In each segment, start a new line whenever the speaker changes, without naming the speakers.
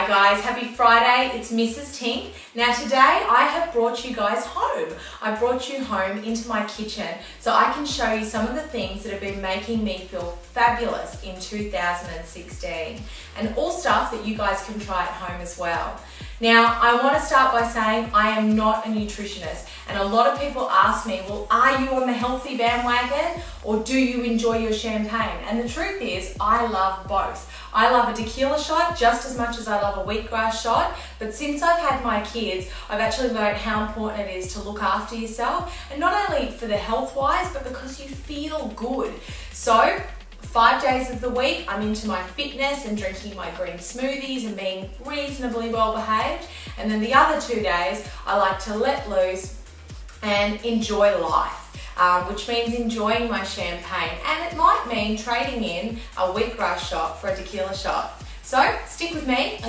Hi guys, happy Friday, it's Mrs. Tink. Now today I have brought you guys home. I brought you home into my kitchen so I can show you some of the things that have been making me feel fabulous in 2016 and all stuff that you guys can try at home as well. Now I want to start by saying I am not a nutritionist and a lot of people ask me, well, are you on the healthy bandwagon or do you enjoy your champagne? And the truth is I love both. I love a tequila shot just as much as I love a wheatgrass shot, but since I've had my kids, I've actually learned how important it is to look after yourself, and not only for the health-wise, but because you feel good. So 5 days of the week, I'm into my fitness and drinking my green smoothies and being reasonably well behaved. And then the other 2 days, I like to let loose and enjoy life. Which means enjoying my champagne, and it might mean trading in a wheatgrass shot for a tequila shot. So stick with me.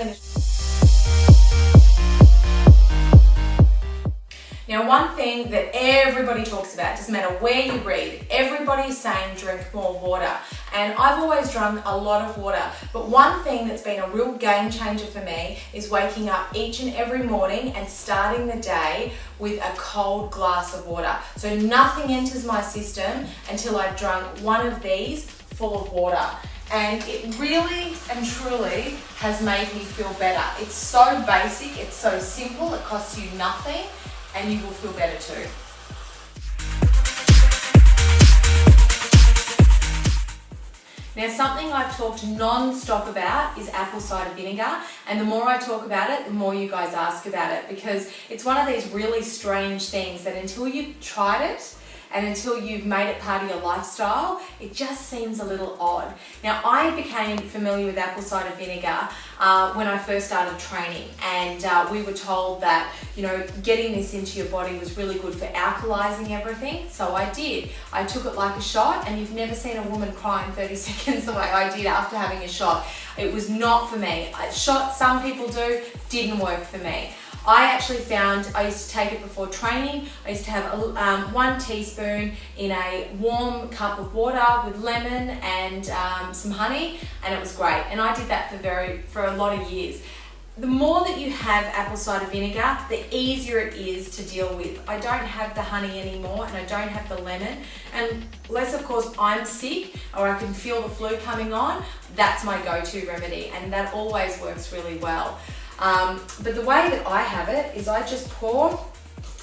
Now, one thing that everybody talks about, doesn't matter where you read, everybody's saying drink more water. And I've always drunk a lot of water, but one thing that's been a real game changer for me is waking up each and every morning and starting the day with a cold glass of water. So nothing enters my system until I've drunk one of these full of water. And it really and truly has made me feel better. It's so basic, it's so simple, it costs you nothing, and you will feel better too. Now, something I've talked non-stop about is apple cider vinegar, and the more I talk about it, the more you guys ask about it, because it's one of these really strange things that until you've tried it and until you've made it part of your lifestyle, it just seems a little odd. Now, I became familiar with apple cider vinegar when I first started training, and we were told that, you know, getting this into your body was really good for alkalizing everything, so I did. I took it like a shot, and you've never seen a woman cry in 30 seconds the way I did after having a shot. It was not for me. Shots, some people do, didn't work for me. I actually found, I used to take it before training. I used to have 1 teaspoon in a warm cup of water with lemon and some honey, and it was great. And I did that for a lot of years. The more that you have apple cider vinegar, the easier it is to deal with. I don't have the honey anymore, and I don't have the lemon. And unless, of course, I'm sick or I can feel the flu coming on, that's my go-to remedy, and that always works really well. But the way that I have it is I just pour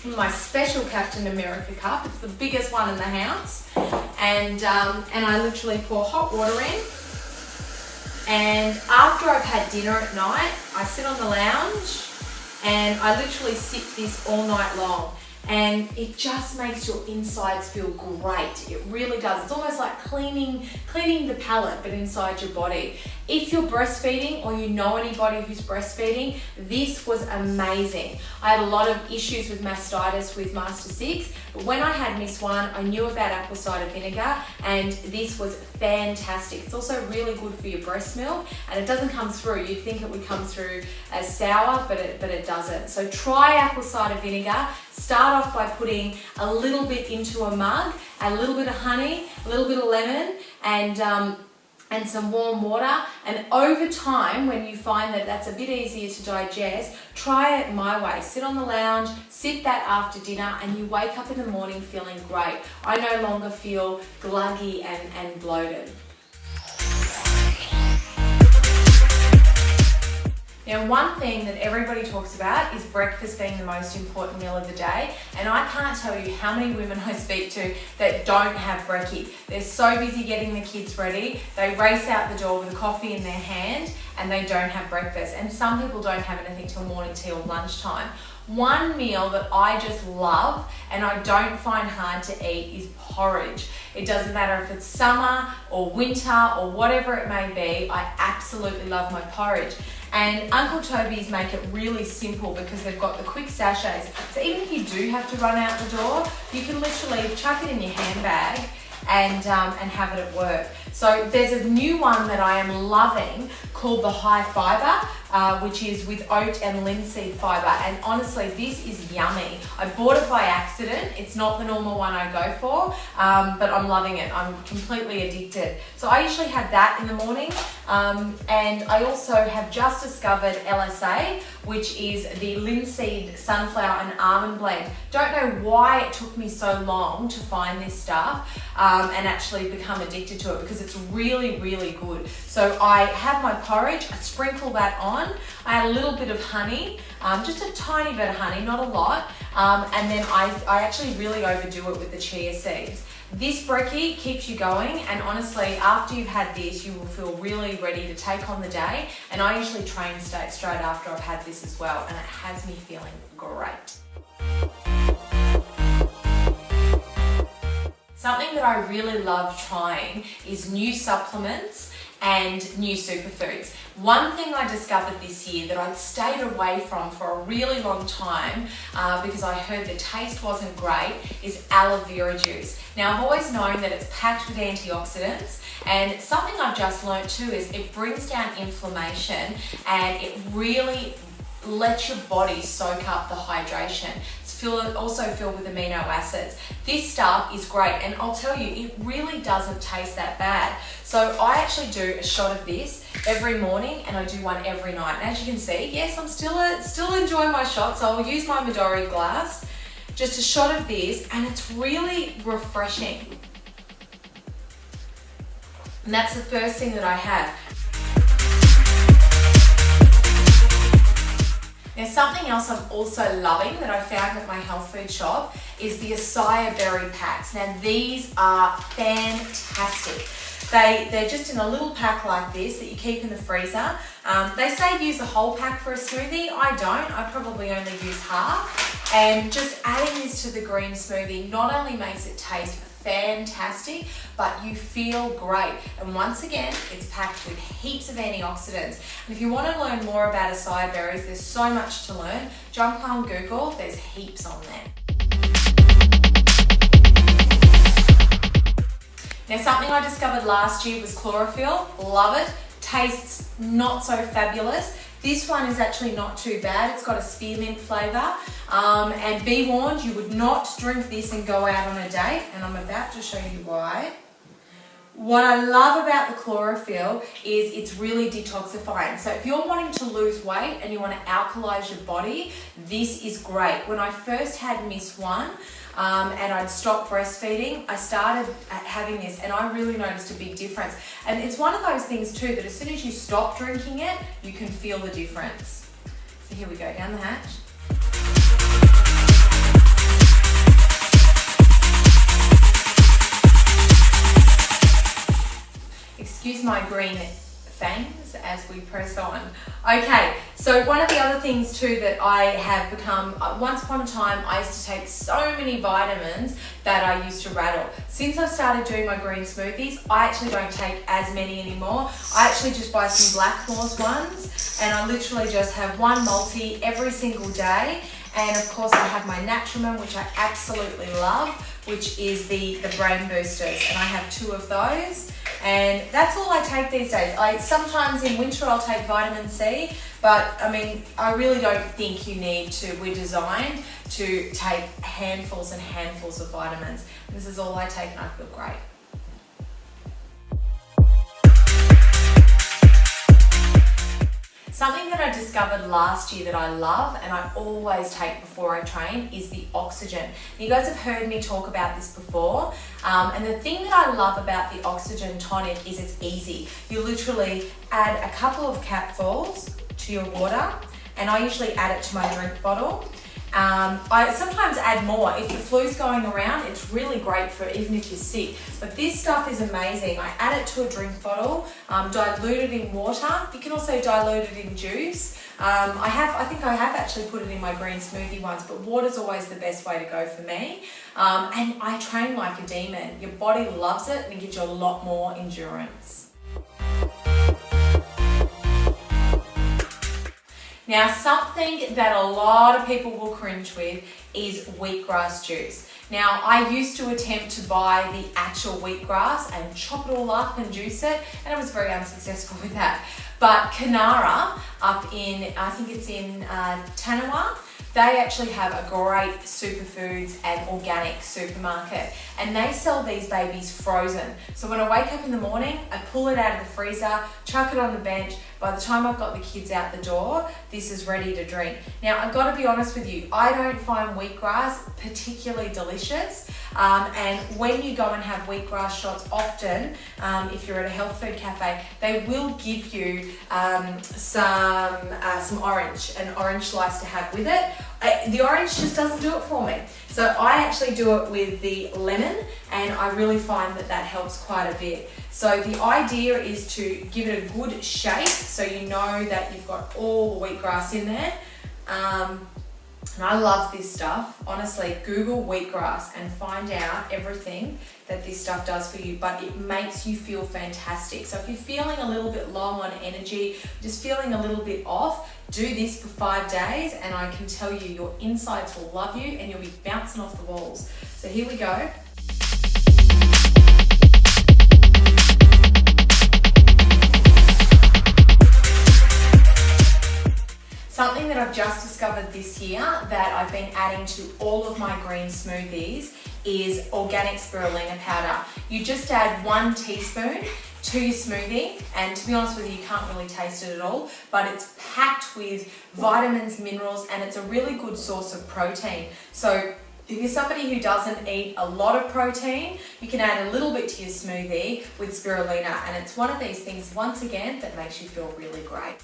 in my special Captain America cup. It's the biggest one in the house, and I literally pour hot water in. And after I've had dinner at night, I sit on the lounge and I literally sip this all night long. And it just makes your insides feel great. It really does. It's almost like cleaning the palate, but inside your body. If you're breastfeeding or you know anybody who's breastfeeding, this was amazing. I had a lot of issues with mastitis with Master 6, but when I had Miss 1, I knew about apple cider vinegar, and this was fantastic. It's also really good for your breast milk, and it doesn't come through. You'd think it would come through as sour, but it doesn't. So try apple cider vinegar. Start off by putting a little bit into a mug, add a little bit of honey, a little bit of lemon, and some warm water. And over time, when you find that that's a bit easier to digest, try it my way. Sit on the lounge, sip that after dinner, and you wake up in the morning feeling great. I no longer feel gluggy and bloated. Now, one thing that everybody talks about is breakfast being the most important meal of the day, and I can't tell you how many women I speak to that don't have brekkie. They're so busy getting the kids ready, they race out the door with a coffee in their hand and they don't have breakfast. And some people don't have anything till morning tea or lunchtime. One meal that I just love and I don't find hard to eat is porridge. It doesn't matter if it's summer or winter or whatever it may be, I absolutely love my porridge. And Uncle Toby's make it really simple because they've got the quick sachets. So even if you do have to run out the door, you can literally chuck it in your handbag and have it at work. So there's a new one that I am loving called the high fiber, which is with oat and linseed fibre, and honestly this is yummy. I bought it by accident. It's not the normal one I go for, but I'm loving it. I'm completely addicted. So I usually have that in the morning, and I also have just discovered LSA, which is the linseed, sunflower and almond blend. Don't know why it took me so long to find this stuff and actually become addicted to it, because it's really, really good. So I have my porridge, I sprinkle that on, I add a little bit of honey, just a tiny bit of honey, not a lot, and then I actually really overdo it with the chia seeds. This brekkie keeps you going, and honestly, after you've had this, you will feel really ready to take on the day. And I usually train straight after I've had this as well, and it has me feeling great. Something that I really love trying is new supplements and new superfoods. One thing I discovered this year that I'd stayed away from for a really long time because I heard the taste wasn't great is aloe vera juice. Now, I've always known that it's packed with antioxidants, and something I've just learned too is it brings down inflammation and it really lets your body soak up the hydration. It's also filled with amino acids. This stuff is great, and I'll tell you, it really doesn't taste that bad. So I actually do a shot of this every morning, and I do one every night. And as you can see, yes, I'm still enjoying my shots, so I'll use my Midori glass. Just a shot of this, and it's really refreshing. And that's the first thing that I have. Now, something else I'm also loving that I found at my health food shop is the acai berry packs. Now, these are fantastic. They're just in a little pack like this that you keep in the freezer. They say use the whole pack for a smoothie. I don't. I probably only use half. And just adding this to the green smoothie not only makes it taste fantastic, but you feel great. And once again, it's packed with heaps of antioxidants. And if you want to learn more about acai berries, there's so much to learn. Jump on Google, there's heaps on there. Now, something I discovered last year was chlorophyll. Love it. Tastes not so fabulous. This one is actually not too bad. It's got a spearmint flavour. And be warned, you would not drink this and go out on a date. And I'm about to show you why. What I love about the chlorophyll is it's really detoxifying. So if you're wanting to lose weight and you want to alkalize your body, this is great. When I first had Miss One, and I'd stopped breastfeeding, I started having this, and I really noticed a big difference. And it's one of those things too that as soon as you stop drinking it, you can feel the difference. So here we go, down the hatch. Excuse my green fangs as we press on. Okay, so one of the other things too that I have become, once upon a time I used to take so many vitamins that I used to rattle. Since I've started doing my green smoothies, I actually don't take as many anymore. I actually just buy some Blackmores ones, and I literally just have one multi every single day. And of course I have my Naturalman, which I absolutely love, which is the brain boosters, and I have 2 of those. And that's all I take these days. Sometimes in winter I'll take vitamin C, but I mean, I really don't think you need to. We're designed to take handfuls and handfuls of vitamins. This is all I take, and I feel great. Something that I discovered last year that I love and I always take before I train is the oxygen. You guys have heard me talk about this before, and the thing that I love about the oxygen tonic is it's easy. You literally add a couple of capfuls to your water, and I usually add it to my drink bottle. I sometimes add more. If the flu's going around, it's really great for even if you're sick. But this stuff is amazing. I add it to a drink bottle, dilute it in water. You can also dilute it in juice. I think I have actually put it in my green smoothie once, but water's always the best way to go for me. And I train like a demon. Your body loves it, and it gives you a lot more endurance. Now, something that a lot of people will cringe with is wheatgrass juice. Now, I used to attempt to buy the actual wheatgrass and chop it all up and juice it, and I was very unsuccessful with that. But Kanara up in, I think it's in Tanawa, they actually have a great superfoods and organic supermarket, and they sell these babies frozen. So when I wake up in the morning, I pull it out of the freezer, chuck it on the bench. By the time I've got the kids out the door, this is ready to drink. Now, I've got to be honest with you, I don't find wheatgrass particularly delicious. And when you go and have wheatgrass shots, often, if you're at a health food cafe, they will give you some orange, an orange slice to have with it. The orange just doesn't do it for me. So I actually do it with the lemon, and I really find that that helps quite a bit. So the idea is to give it a good shake so you know that you've got all the wheatgrass in there. And I love this stuff. Honestly, Google wheatgrass and find out everything that this stuff does for you, but it makes you feel fantastic. So if you're feeling a little bit low on energy, just feeling a little bit off, do this for 5 days and I can tell you your insides will love you and you'll be bouncing off the walls. So here we go. Something that I've just discovered this year that I've been adding to all of my green smoothies is organic spirulina powder. You just add 1 teaspoon to your smoothie, and to be honest with you, you can't really taste it at all, but it's packed with vitamins, minerals, and it's a really good source of protein. So if you're somebody who doesn't eat a lot of protein, you can add a little bit to your smoothie with spirulina, and it's one of these things, once again, that makes you feel really great.